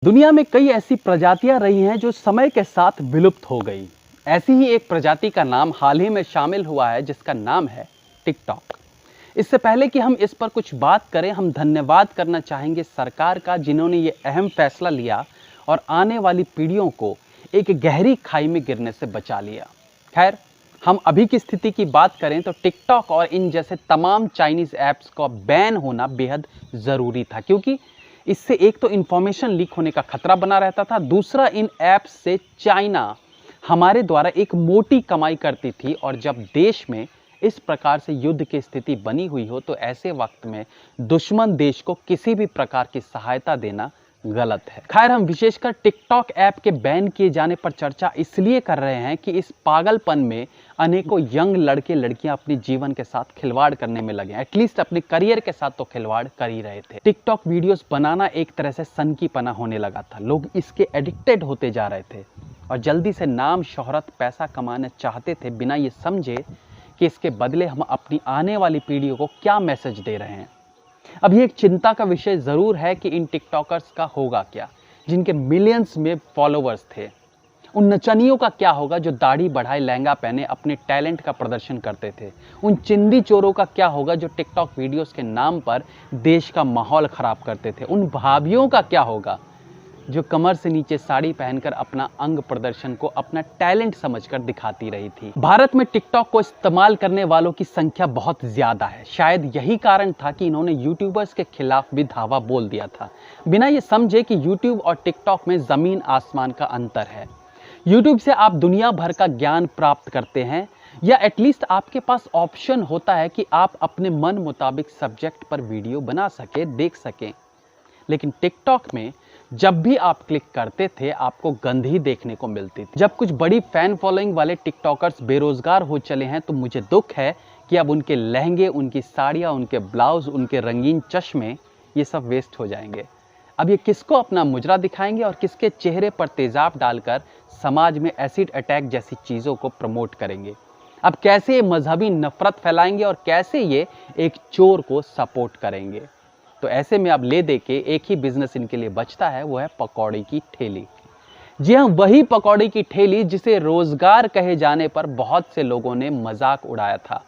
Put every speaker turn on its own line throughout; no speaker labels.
दुनिया में कई ऐसी प्रजातियां रही हैं जो समय के साथ विलुप्त हो गई। ऐसी ही एक प्रजाति का नाम हाल ही में शामिल हुआ है जिसका नाम है टिकटॉक। इससे पहले कि हम इस पर कुछ बात करें, हम धन्यवाद करना चाहेंगे सरकार का, जिन्होंने ये अहम फैसला लिया और आने वाली पीढ़ियों को एक गहरी खाई में गिरने से बचा लिया। खैर, हम अभी की स्थिति की बात करें तो टिकटॉक और इन जैसे तमाम चाइनीज़ ऐप्स का बैन होना बेहद ज़रूरी था, क्योंकि इससे एक तो इन्फॉर्मेशन लीक होने का खतरा बना रहता था, दूसरा इन ऐप्स से चाइना हमारे द्वारा एक मोटी कमाई करती थी। और जब देश में इस प्रकार से युद्ध की स्थिति बनी हुई हो तो ऐसे वक्त में दुश्मन देश को किसी भी प्रकार की सहायता देना गलत है। खैर, हम विशेषकर टिकटॉक ऐप के बैन किए जाने पर चर्चा इसलिए कर रहे हैं कि इस पागलपन में अनेकों यंग लड़के लड़कियां अपने जीवन के साथ खिलवाड़ करने में लगे। एटलीस्ट अपने करियर के साथ तो खिलवाड़ कर ही रहे थे। टिकटॉक वीडियोस बनाना एक तरह से सनकीपना होने लगा था। लोग इसके एडिक्टेड होते जा रहे थे और जल्दी से नाम, शोहरत, पैसा कमाना चाहते थे, बिना ये समझे कि इसके बदले हम अपनी आने वाली पीढ़ियों को क्या मैसेज दे रहे हैं। अब ये एक चिंता का विषय ज़रूर है कि इन टिकटॉकर्स का होगा क्या, जिनके मिलियंस में फॉलोवर्स थे। उन नचनियों का क्या होगा जो दाढ़ी बढ़ाए, लहंगा पहने अपने टैलेंट का प्रदर्शन करते थे। उन चिंदी चोरों का क्या होगा जो टिकटॉक वीडियोस के नाम पर देश का माहौल ख़राब करते थे। उन भाभियों का क्या होगा जो कमर से नीचे साड़ी पहनकर अपना अंग प्रदर्शन को अपना टैलेंट समझकर दिखाती रही थी। भारत में टिकटॉक को इस्तेमाल करने वालों की संख्या बहुत ज्यादा है। शायद यही कारण था कि इन्होंने यूट्यूबर्स के खिलाफ भी धावा बोल दिया था, बिना ये समझे कि यूट्यूब और टिकटॉक में जमीन आसमान का अंतर है। यूट्यूब से आप दुनिया भर का ज्ञान प्राप्त करते हैं, या एटलीस्ट आपके पास ऑप्शन होता है कि आप अपने मन मुताबिक सब्जेक्ट पर वीडियो बना सके, देख सकें। लेकिन टिकटॉक में जब भी आप क्लिक करते थे आपको गंदगी देखने को मिलती थी। जब कुछ बड़ी फैन फॉलोइंग वाले टिकटॉकर्स बेरोजगार हो चले हैं तो मुझे दुख है कि अब उनके लहंगे, उनकी साड़ियाँ, उनके ब्लाउज, उनके रंगीन चश्मे, ये सब वेस्ट हो जाएंगे। अब ये किसको अपना मुजरा दिखाएंगे और किसके चेहरे पर तेजाब डालकर समाज में एसिड अटैक जैसी चीज़ों को प्रमोट करेंगे। अब कैसे ये मजहबी नफरत फैलाएंगे और कैसे ये एक चोर को सपोर्ट करेंगे। तो ऐसे में अब ले दे के एक ही बिजनेस इनके लिए बचता है, वो है पकौड़ी की ठेली। जी हाँ, वही पकौड़ी की ठेली जिसे रोजगार कहे जाने पर बहुत से लोगों ने मजाक उड़ाया था।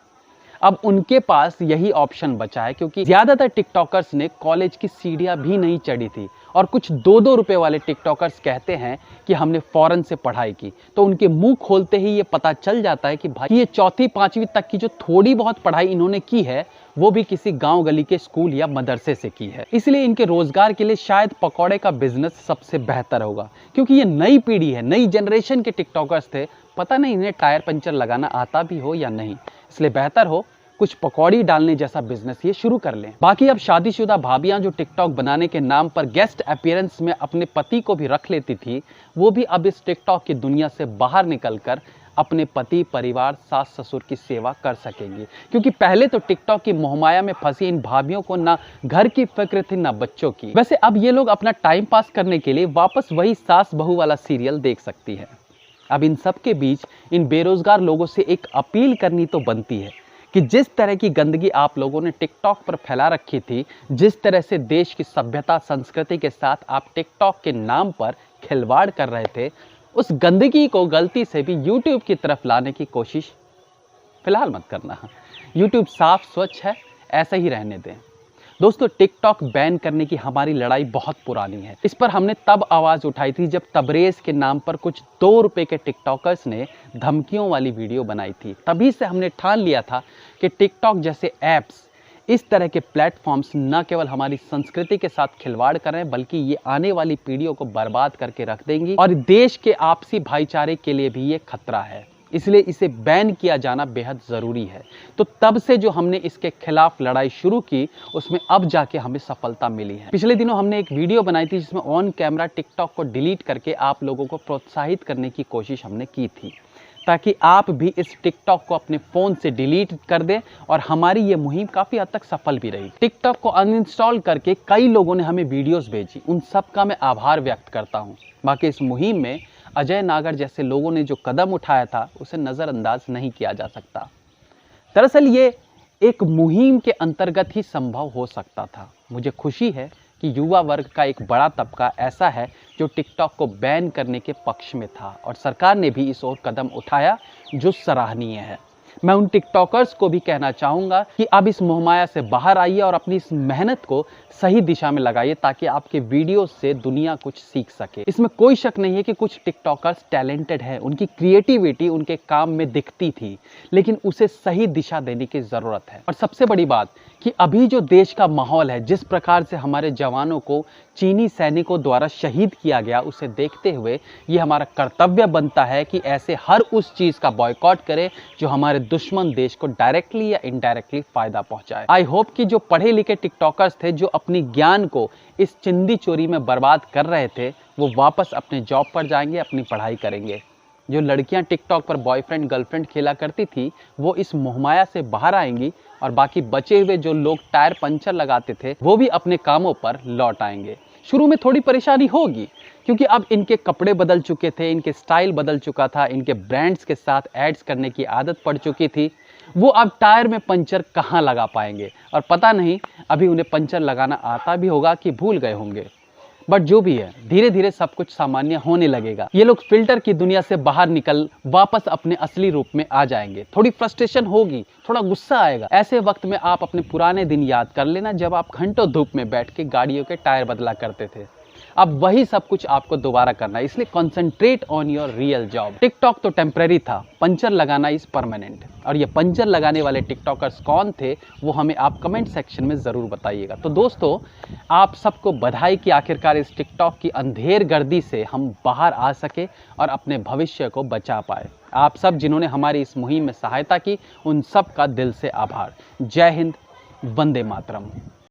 अब उनके पास यही ऑप्शन बचा है, क्योंकि ज्यादातर टिकटॉकर्स ने कॉलेज की सीढ़ियां भी नहीं चढ़ी थी और कुछ 2-2 रुपए वाले टिकटॉकर्स कहते हैं कि हमने फॉरेन से पढ़ाई की। तो उनके मुंह खोलते ही ये पता चल जाता है कि भाई ये 4वीं-5वीं तक की जो थोड़ी बहुत पढ़ाई इन्होंने की है वो भी किसी गांव गली के स्कूल या मदरसे से की है। इसलिए इनके रोजगार के लिए शायद पकौड़े का बिजनेस सबसे बेहतर होगा, क्योंकि ये नई पीढ़ी है, नई जनरेशन के टिकटॉकर्स थे। पता नहीं इन्हें टायर पंचर लगाना आता भी हो या नहीं, इसलिए बेहतर हो कुछ पकौड़ी डालने जैसा बिजनेस ये शुरू कर लें। बाकी अब शादीशुदा भाभियां जो टिकटॉक बनाने के नाम पर गेस्ट अपीयरेंस में अपने पति को भी रख लेती थी, वो भी अब इस टिकटॉक की दुनिया से बाहर निकलकर अपने पति, परिवार, सास ससुर की सेवा कर सकेंगी। क्योंकि पहले तो टिकटॉक की मोहमाया में फंसी इन भाभियों को ना घर की फिक्र थी ना बच्चों की। वैसे अब ये लोग अपना टाइम पास करने के लिए वापस वही सास बहू वाला सीरियल देख सकती है। अब इन सब के बीच इन बेरोजगार लोगों से एक अपील करनी तो बनती है कि जिस तरह की गंदगी आप लोगों ने टिकटॉक पर फैला रखी थी, जिस तरह से देश की सभ्यता, संस्कृति के साथ आप टिकटॉक के नाम पर खिलवाड़ कर रहे थे, उस गंदगी को गलती से भी यूट्यूब की तरफ लाने की कोशिश फिलहाल मत करना। यूट्यूब साफ स्वच्छ है, ऐसा ही रहने दें। दोस्तों, टिकटॉक बैन करने की हमारी लड़ाई बहुत पुरानी है। इस पर हमने तब आवाज़ उठाई थी जब तबरेज के नाम पर कुछ 2 रुपए के टिकटॉकर्स ने धमकियों वाली वीडियो बनाई थी। तभी से हमने ठान लिया था कि टिकटॉक जैसे ऐप्स, इस तरह के प्लेटफॉर्म्स न केवल हमारी संस्कृति के साथ खिलवाड़ कर रहे हैं, बल्कि ये आने वाली पीढ़ियों को बर्बाद करके रख देंगी और देश के आपसी भाईचारे के लिए भी ये खतरा है। इसलिए इसे बैन किया जाना बेहद ज़रूरी है। तो तब से जो हमने इसके खिलाफ लड़ाई शुरू की, उसमें अब जाके हमें सफलता मिली है। पिछले दिनों हमने एक वीडियो बनाई थी जिसमें ऑन कैमरा टिकटॉक को डिलीट करके आप लोगों को प्रोत्साहित करने की कोशिश हमने की थी, ताकि आप भी इस टिकटॉक को अपने फ़ोन से डिलीट कर दें। और हमारी ये मुहिम काफ़ी हद तक सफल भी रही। टिकटॉक को अनइंस्टॉल करके कई लोगों ने हमें वीडियोस भेजी, उन सब का मैं आभार व्यक्त करता हूँ। बाकी इस मुहिम में अजय नागर जैसे लोगों ने जो कदम उठाया था उसे नज़रअंदाज नहीं किया जा सकता। दरअसल ये एक मुहिम के अंतर्गत ही संभव हो सकता था। मुझे खुशी है कि युवा वर्ग का एक बड़ा तबका ऐसा है जो टिकटॉक को बैन करने के पक्ष में था और सरकार ने भी इस ओर कदम उठाया जो सराहनीय है। मैं उन टिकटॉकर्स को भी कहना चाहूँगा कि अब इस मोहमाया से बाहर आइए और अपनी इस मेहनत को सही दिशा में लगाइए ताकि आपके वीडियो से दुनिया कुछ सीख सके। इसमें कोई शक नहीं है कि कुछ टिकटॉकर्स टैलेंटेड हैं, उनकी क्रिएटिविटी उनके काम में दिखती थी, लेकिन उसे सही दिशा देने की ज़रूरत है। और सबसे बड़ी बात कि अभी जो देश का माहौल है, जिस प्रकार से हमारे जवानों को चीनी सैनिकों द्वारा शहीद किया गया, उसे देखते हुए ये हमारा कर्तव्य बनता है कि ऐसे हर उस चीज़ का बॉयकॉट करें जो हमारे दुश्मन देश को डायरेक्टली या इनडायरेक्टली फ़ायदा पहुंचाए। आई होप कि जो पढ़े लिखे टिकटॉकर्स थे जो अपनी ज्ञान को इस चिंदी चोरी में बर्बाद कर रहे थे, वो वापस अपने जॉब पर जाएंगे, अपनी पढ़ाई करेंगे। जो लड़कियां टिकटॉक पर बॉयफ्रेंड गर्लफ्रेंड खेला करती थी, वो इस मोहमाया से बाहर आएंगी और बाकी बचे हुए जो लोग टायर पंचर लगाते थे वो भी अपने कामों पर लौट आएंगे। शुरू में थोड़ी परेशानी होगी क्योंकि अब इनके कपड़े बदल चुके थे, इनके स्टाइल बदल चुका था, इनके ब्रांड्स के साथ एड्स करने की आदत पड़ चुकी थी। वो अब टायर में पंचर कहाँ लगा पाएंगे और पता नहीं अभी उन्हें पंचर लगाना आता भी होगा कि भूल गए होंगे। बट जो भी है, धीरे धीरे सब कुछ सामान्य होने लगेगा। ये लोग फिल्टर की दुनिया से बाहर निकल वापस अपने असली रूप में आ जाएंगे। थोड़ी फ्रस्ट्रेशन होगी, थोड़ा गुस्सा आएगा। ऐसे वक्त में आप अपने पुराने दिन याद कर लेना जब आप घंटों धूप में बैठ के गाड़ियों के टायर बदला करते थे। अब वही सब कुछ आपको दोबारा करना है, इसलिए concentrate on your real job. TikTok तो टेम्परेरी था, पंचर लगाना इज परमानेंट। और ये पंचर लगाने वाले टिकटॉकर्स कौन थे वो हमें आप कमेंट सेक्शन में ज़रूर बताइएगा। तो दोस्तों, आप सबको बधाई कि आखिरकार इस टिकटॉक की अंधेर गर्दी से हम बाहर आ सके और अपने भविष्य को बचा पाए। आप सब जिन्होंने हमारी इस मुहिम में सहायता की, उन सब का दिल से आभार। जय हिंद, वंदे मातरम।